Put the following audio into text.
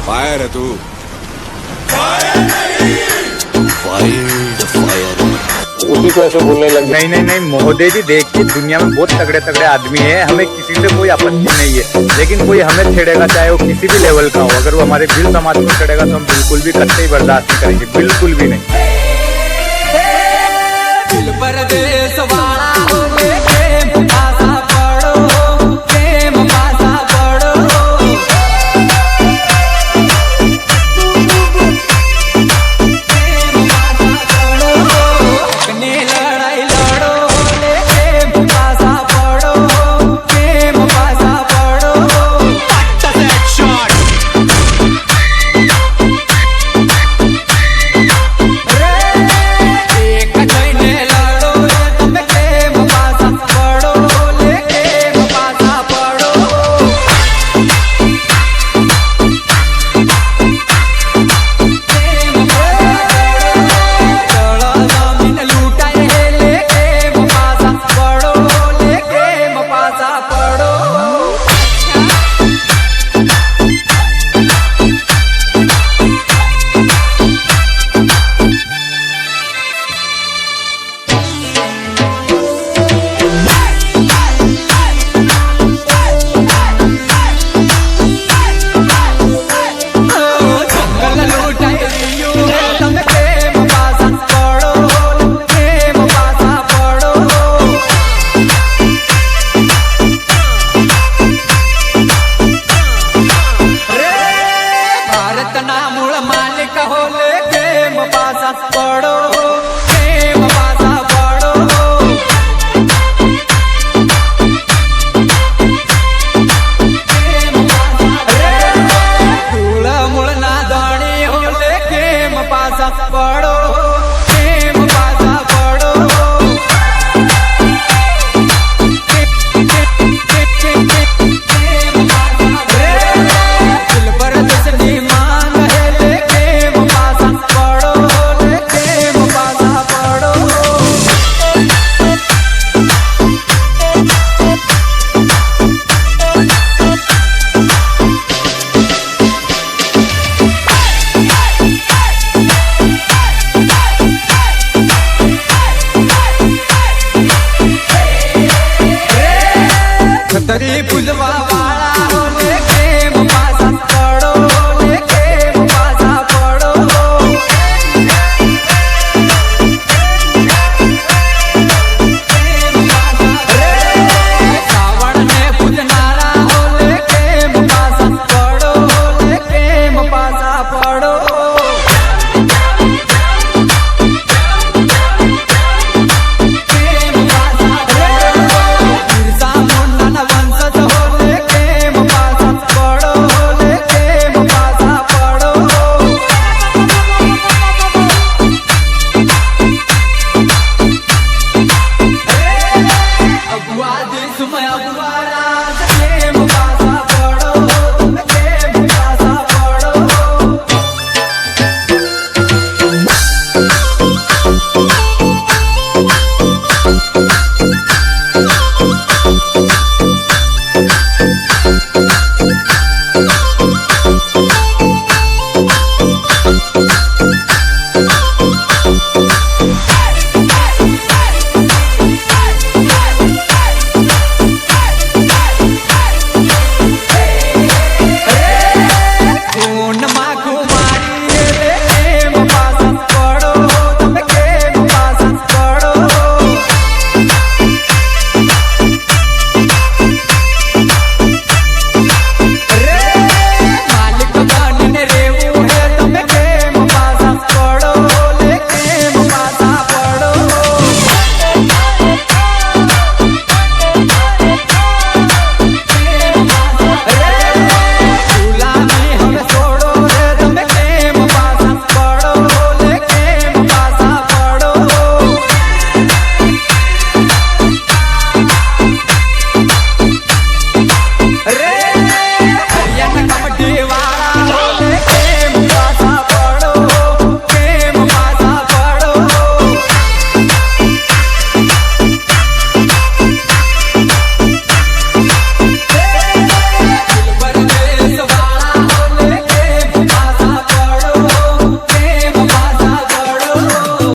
Fire है तू। उसी को ऐसे बोलने लग गए। नहीं नहीं नहीं महोदय जी, देखिए दुनिया में बहुत तगड़े तगड़े आदमी हैं, हमें किसी से कोई आपत्ति नहीं है, लेकिन कोई हमें छेड़ेगा चाहे वो किसी भी लेवल का हो, अगर वो हमारे दिल समाज को छेड़ेगा तो हम बिल्कुल भी कतई बर्दाश्त नहीं करेंगे, बिल्कुल भी नहीं। दिल परदेस वाला